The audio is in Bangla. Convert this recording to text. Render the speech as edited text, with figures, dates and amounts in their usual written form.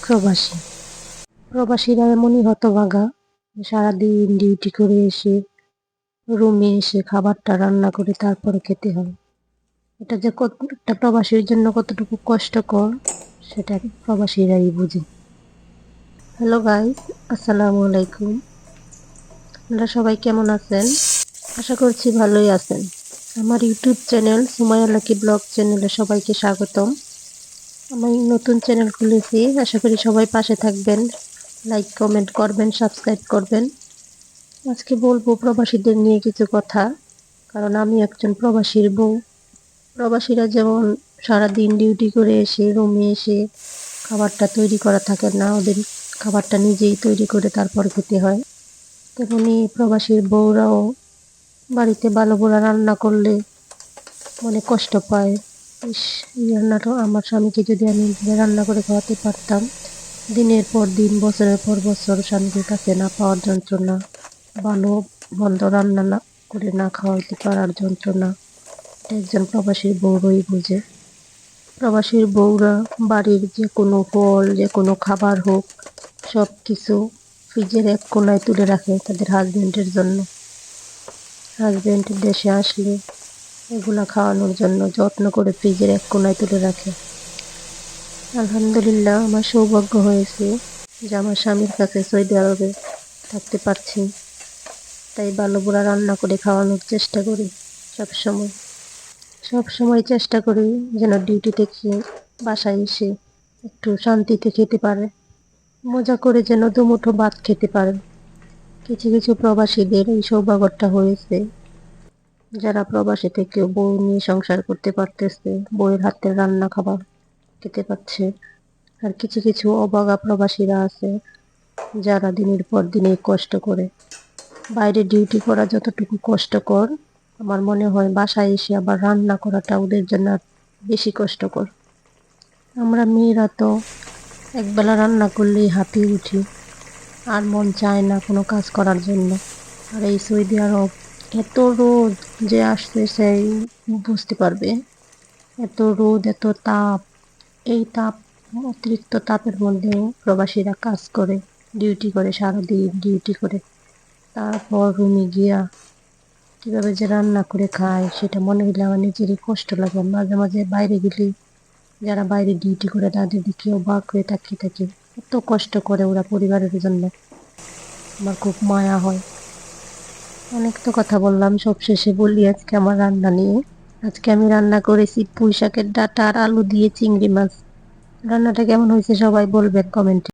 প্রবাসী প্রবাসীরা এমনই হতভাগা, সারাদিন ডিউটি করে এসে রুমে এসে খাবারটা রান্না করে তারপরে খেতে হয়। এটা যে একটা প্রবাসীর জন্য কতটুকু কষ্টকর সেটা প্রবাসীরাই বুঝে। হ্যালো গাইস, আসসালামু আলাইকুম। আপনারা সবাই কেমন আছেন? আশা করছি ভালোই আছেন। আমার YouTube channel Sumaiya lucky blog চ্যানেলে সবাইকে স্বাগতম। আমি নতুন চ্যানেল খুলেছি, আশা করি সবাই পাশে থাকবেন, লাইক কমেন্ট করবেন, সাবস্ক্রাইব করবেন। আজকে বলবো প্রবাসীদের নিয়ে কিছু কথা, কারণ আমি একজন প্রবাসীর বউ। প্রবাসীরা যেমন সারাদিন ডিউটি করে এসে রুমে এসে খাবারটা তৈরি করা থাকে না, ওদের খাবারটা নিজেই তৈরি করে তারপর খেতে হয়, তেমনি প্রবাসীর বউরাও বাড়িতে ভালো করে রান্না করলে মনে কষ্ট পায়। ইস, এই রান্নাটা আমার স্বামীকে যদি আমি রান্না করে খাওয়াতে পারতাম। দিনের পর দিন, বছরের পর বছর স্বামীর কাছে না পাওয়ার যন্ত্রণা, ভালো মন্দ রান্না না করে না খাওয়াইতে পারার যন্ত্রণা, একজন প্রবাসীর বউরই বুঝে। প্রবাসীর বউরা বাড়ির যে কোনো ফল, যে কোনো খাবার হোক, সব কিছু ফ্রিজের এক কোনায় তুলে রাখে তাদের হাজবেন্ডের জন্য। হাজবেন্ড দেশে আসলে এগুলা খাওয়ানোর জন্য যত্ন করে ফ্রিজের এক কোনায় তুলে রাখে। আলহামদুলিল্লাহ, আমার সৌভাগ্য হয়েছে যে আমার স্বামীর কাছে সৌদি আরবে থাকতে পারছি, তাই ভালো বুড়া রান্না করে খাওয়ানোর চেষ্টা করি। সব সময় চেষ্টা করি যেন ডিউটি থেকে বাসায় এসে একটু শান্তিতে খেতে পারে, মজা করে যেন দুমুঠো ভাত খেতে পারে। কিছু কিছু প্রবাসীদের এই সৌভাগ্যটা হয়েছে, যারা প্রবাসী থেকেও বউ নিয়ে সংসার করতে পারতেছে, বউয়ের হাতের রান্না খাবার খেতে পাচ্ছে। আর কিছু কিছু অভাগা প্রবাসীরা আছে যারা দিনের পর দিন কষ্ট করে। বাইরে ডিউটি করা যতটুকু কষ্টকর, আমার মনে হয় বাসায় এসে আবার রান্না করাটা ওদের জন্য বেশি কষ্টকর। আমরা মেয়েরা তো একবেলা রান্না করলেই হাঁপিয়ে উঠি, আর মন চায় না কোনো কাজ করার জন্য। আর এই সৌদি আরব এত রোদ যে আসছে সেই বুঝতে পারবে। এত রোদ, এত তাপ, এই তাপ, অতিরিক্ত তাপের মধ্যেও প্রবাসীরা কাজ করে, ডিউটি করে, সারাদিন ডিউটি করে তারপর রুমে গিয়া কিভাবে যে রান্না করে খায় সেটা মনে হইলে আমার নিজেরই কষ্ট লাগে। মাঝে মাঝে বাইরে গেলে যারা বাইরে ডিউটি করে তাদের দিকে অবাক হয়ে তাকিয়ে থাকে, এত কষ্ট করে ওরা পরিবারের জন্য। আমার খুব মায়া হয়। অনেক তো কথা বললাম, সব শেষে বলি আজকে আমার রান্না নিয়ে। আজকে আমি রান্না করেছি পুঁই শাকের ডাঁটা আর আলু দিয়ে চিংড়ি মাছ। রান্নাটা কেমন হয়েছে সবাই বলবেন কমেন্টে।